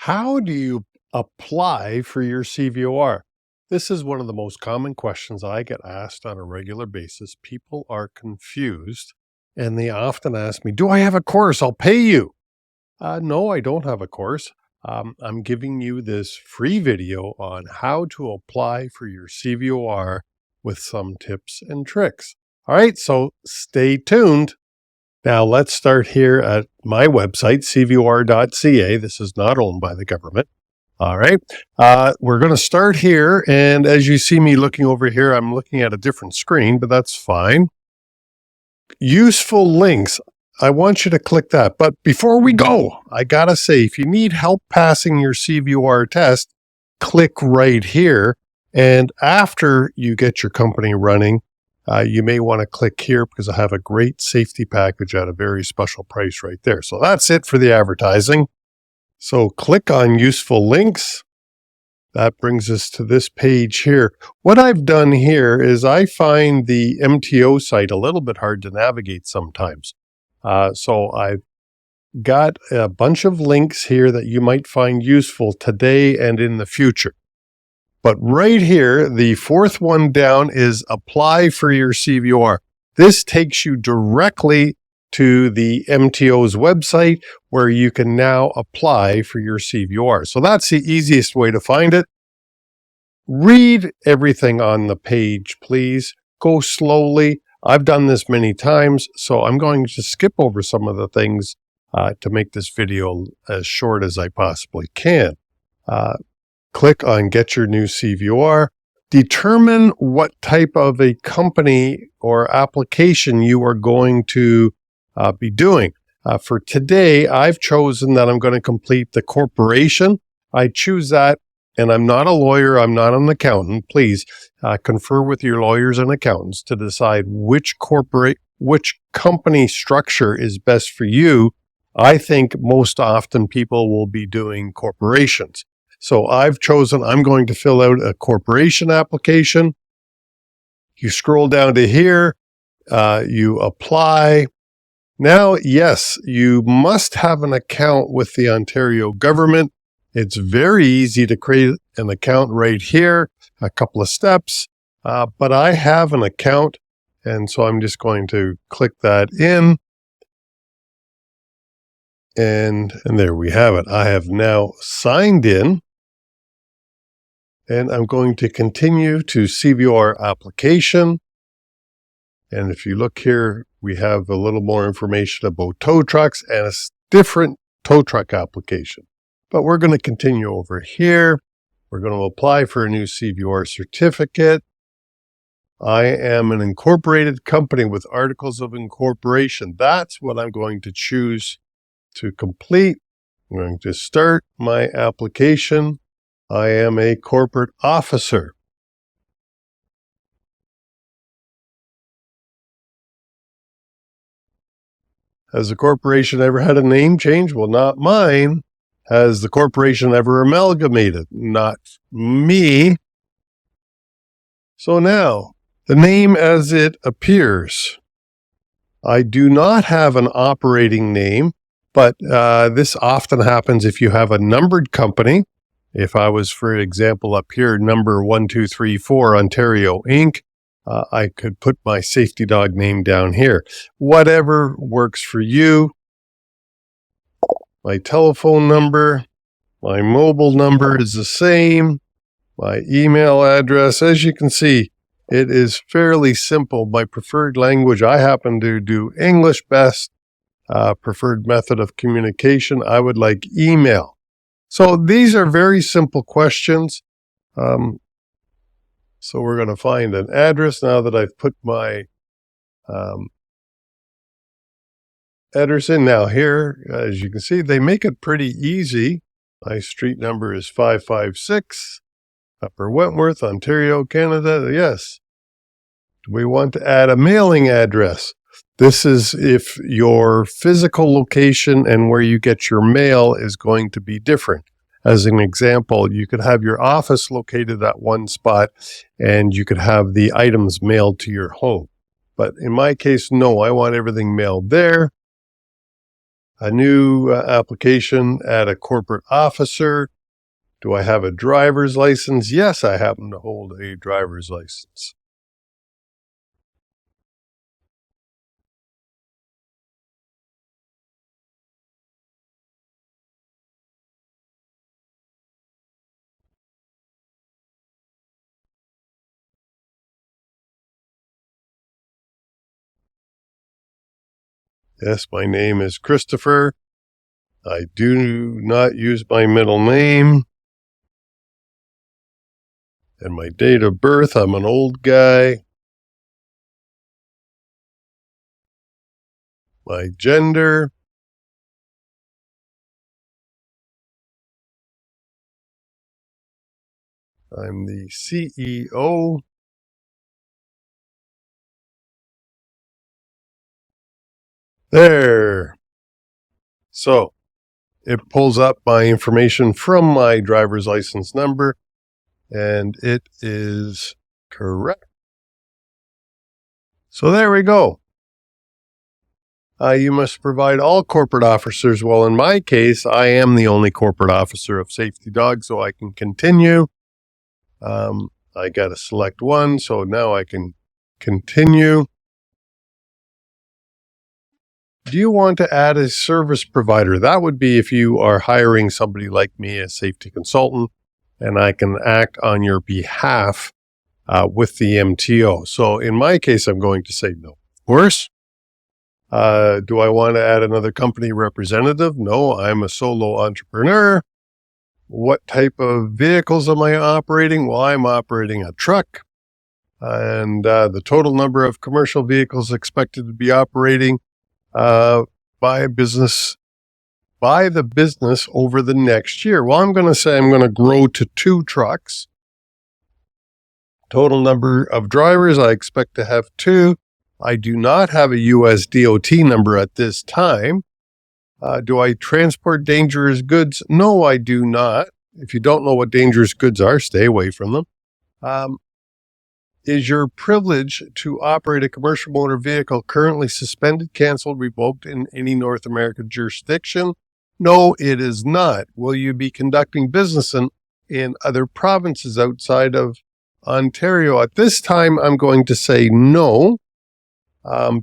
How do you apply for your CVOR? This is one of the most common questions I get asked on a regular basis. People are confused and they often ask me, do I have a course? I'll pay you. No, I don't have a course. I'm giving you this free video on how to apply for your CVOR with some tips and tricks. All right, so stay tuned. Now, let's start here at my website, CVOR.ca. This is not owned by the government. All right. We're going to start here. And as you see me looking over here, I'm looking at a different screen, but that's fine. Useful links. I want you to click that. But before we go, I got to say, if you need help passing your CVOR test, click right here. And after you get your company running, you may want to click here because I have a great safety package at a very special price right there. So that's it for the advertising. So click on useful links. That brings us to this page here. What I've done here is I find the MTO site a little bit hard to navigate sometimes. So I've got a bunch of links here that you might find useful today and in the future. But right here, the fourth one down is apply for your CVOR. This takes you directly to the MTO's website where you can now apply for your CVOR. So that's the easiest way to find it. Read everything on the page, please. Go slowly. I've done this many times, so I'm going to skip over some of the things to make this video as short as I possibly can. Click on Get Your New CVOR. Determine what type of a company or application you are going to be doing. For today, I've chosen that I'm going to complete the corporation. I choose that, and I'm not a lawyer. I'm not an accountant. Please confer with your lawyers and accountants to decide which company structure is best for you. I think most often people will be doing corporations. So I've chosen, I'm going to fill out a corporation application. You scroll down to here, you apply. Now, yes, you must have an account with the Ontario government. It's very easy to create an account right here, a couple of steps, but I have an account, and so I'm just going to click that in. And there we have it. I have now signed in. And I'm going to continue to CVOR application. And if you look here, we have a little more information about tow trucks and a different tow truck application. But we're going to continue over here. We're going to apply for a new CVOR certificate. I am an incorporated company with articles of incorporation. That's what I'm going to choose to complete. I'm going to start my application. I am a corporate officer. Has the corporation ever had a name change? Well, not mine. Has the corporation ever amalgamated? Not me. So now, the name as it appears. I do not have an operating name, but this often happens if you have a numbered company. If I was, for example, up here, number 1234 Ontario Inc., I could put my safety dog name down here. Whatever works for you. My telephone number, my mobile number is the same. My email address, as you can see, it is fairly simple. My preferred language, I happen to do English best. Preferred method of communication, I would like email. So these are very simple questions. So we're going to find an address now that I've put my address in. Now here, as you can see, they make it pretty easy. My street number is 556, Upper Wentworth, Ontario, Canada. Yes. Do we want to add a mailing address? This is if your physical location and where you get your mail is going to be different. As an example, you could have your office located at one spot and you could have the items mailed to your home. But in my case, no, I want everything mailed there. a new application, add a corporate officer. Do I have a driver's license? Yes, I happen to hold a driver's license. Yes, my name is Christopher. I do not use my middle name. And my date of birth, I'm an old guy. My gender. I'm the CEO. There. So it pulls up my information from my driver's license number, and it is correct. So there we go. You must provide all corporate officers. Well, in my case, I am the only corporate officer of Safety Dog, so I can continue. I got to select one, so now I can continue. Do you want to add a service provider? That would be if you are hiring somebody like me, a safety consultant, and I can act on your behalf with the MTO. So in my case, I'm going to say no. Worse, do I want to add another company representative? No, I'm a solo entrepreneur. What type of vehicles am I operating? Well, I'm operating a truck, and the total number of commercial vehicles expected to be operating by the business over the next year. Well, I'm going to say I'm going to grow to 2 trucks. Total number of drivers, I expect to have 2. I do not have a US DOT number at this time. Do I transport dangerous goods? No, I do not. If you don't know what dangerous goods are, stay away from them. Is your privilege to operate a commercial motor vehicle currently suspended, canceled, revoked in any North American jurisdiction? No, it is not. Will you be conducting business in other provinces outside of Ontario? At this time, I'm going to say no,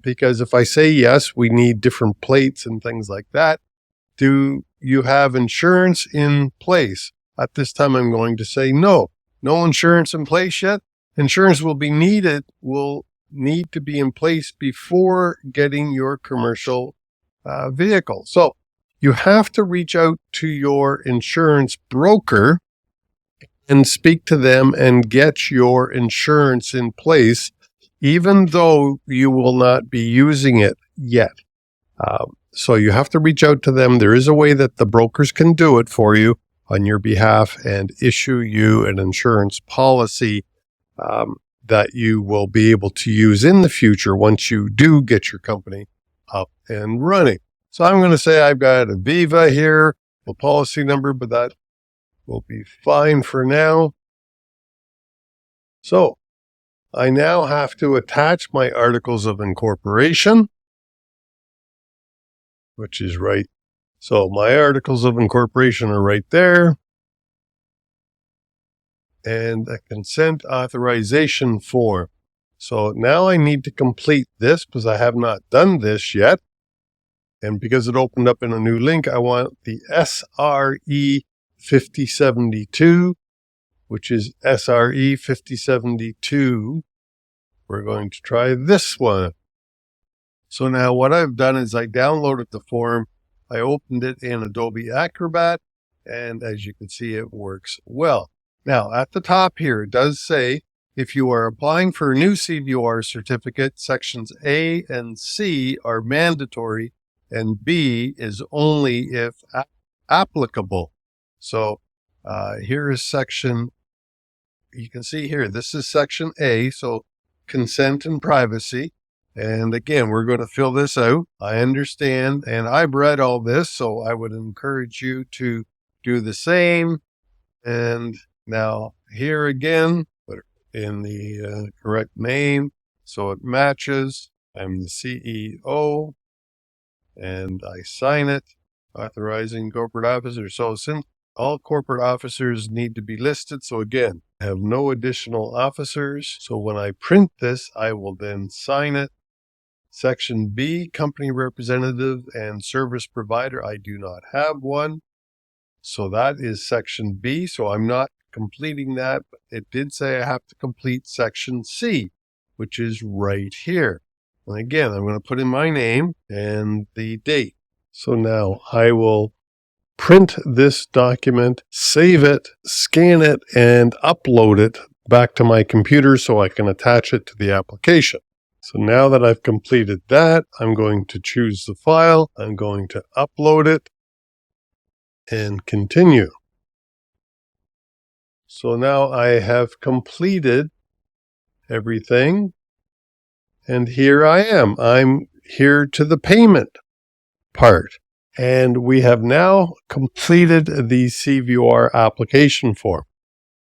because if I say yes, we need different plates and things like that. Do you have insurance in place? At this time, I'm going to say no. No insurance in place yet? Insurance will need to be in place before getting your commercial vehicle. So you have to reach out to your insurance broker and speak to them and get your insurance in place, even though you will not be using it yet. So you have to reach out to them. There is a way that the brokers can do it for you on your behalf and issue you an insurance policy that you will be able to use in the future once you do get your company up and running. So I'm going to say I've got a Viva here, a policy number, but that will be fine for now. So I now have to attach my articles of incorporation, which is right. So my articles of incorporation are right there. And a consent authorization form. So now I need to complete this because I have not done this yet. And because it opened up in a new link, I want the SRE 5072, which is SRE 5072. We're going to try this one. So now what I've done is I downloaded the form. I opened it in Adobe Acrobat, and as you can see, it works well. Now, at the top here, it does say, if you are applying for a new CVOR certificate, sections A and C are mandatory, and B is only if applicable. So here is section, you can see here, this is section A, so consent and privacy. And again, we're going to fill this out. I understand, and I've read all this, so I would encourage you to do the same. And now here again, put it in the correct name so it matches. I'm the CEO, and I sign it, authorizing corporate officers. So since all corporate officers need to be listed, so again, I have no additional officers. So when I print this, I will then sign it. Section B, company representative and service provider. I do not have one. So that is section B. So I'm not completing that, but it did say I have to complete section C, which is right here. And again, I'm going to put in my name and the date. So now I will print this document, save it, scan it, and upload it back to my computer so I can attach it to the application. So now that I've completed that, I'm going to choose the file. I'm going to upload it and continue. So now I have completed everything. And here I am. I'm here to the payment part. And we have now completed the CVOR application form.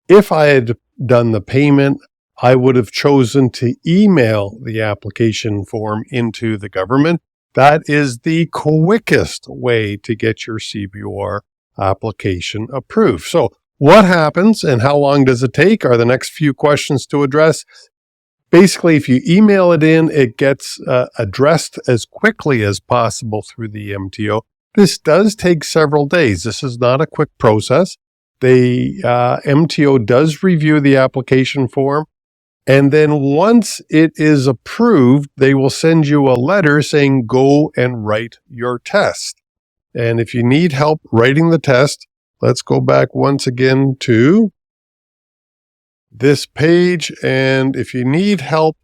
If I had done the payment, I would have chosen to email the application form into the government. That is the quickest way to get your CVOR application approved. So what happens and how long does it take are the next few questions to address. Basically, if you email it in, it gets addressed as quickly as possible through the MTO. This does take several days. This is not a quick process. The MTO does review the application form. And then once it is approved, they will send you a letter saying, go and write your test. And if you need help writing the test, let's go back once again to this page. And if you need help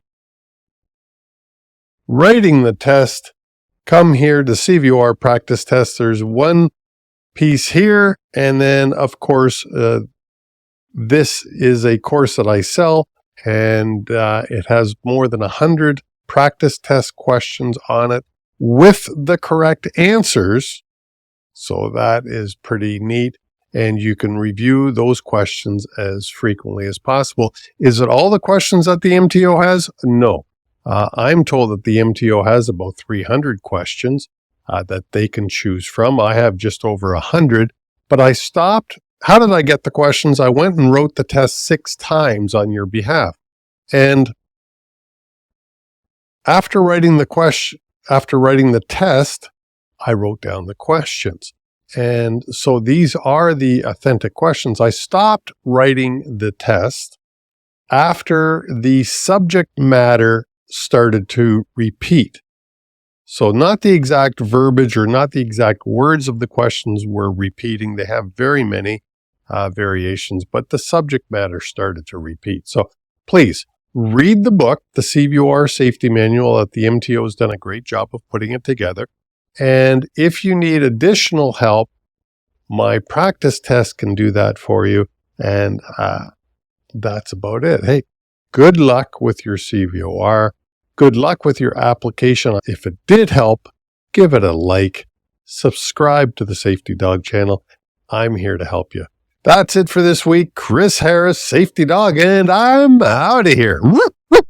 writing the test, come here to CVOR practice test. There's one piece here. And then, of course, this is a course that I sell. And it has more than 100 practice test questions on it with the correct answers. So that is pretty neat. And you can review those questions as frequently as possible. Is it all the questions that the MTO has? No. I'm told that the MTO has about 300 questions that they can choose from. I have just over 100, but I stopped. How did I get the questions? I went and wrote the test 6 times on your behalf. And after writing the test, I wrote down the questions. And so these are the authentic questions. I stopped writing the test after the subject matter started to repeat. So not the exact verbiage or not the exact words of the questions were repeating. They have very many variations, but the subject matter started to repeat. So please read the book, the CVOR Safety Manual, that the MTO has done a great job of putting it together. And if you need additional help, my practice test can do that for you. And that's about it. Hey, good luck with your CVOR. Good luck with your application. If it did help, give it a like. Subscribe to the Safety Dog channel. I'm here to help you. That's it for this week. Chris Harris, Safety Dog, and I'm out of here. Whoop, whoop.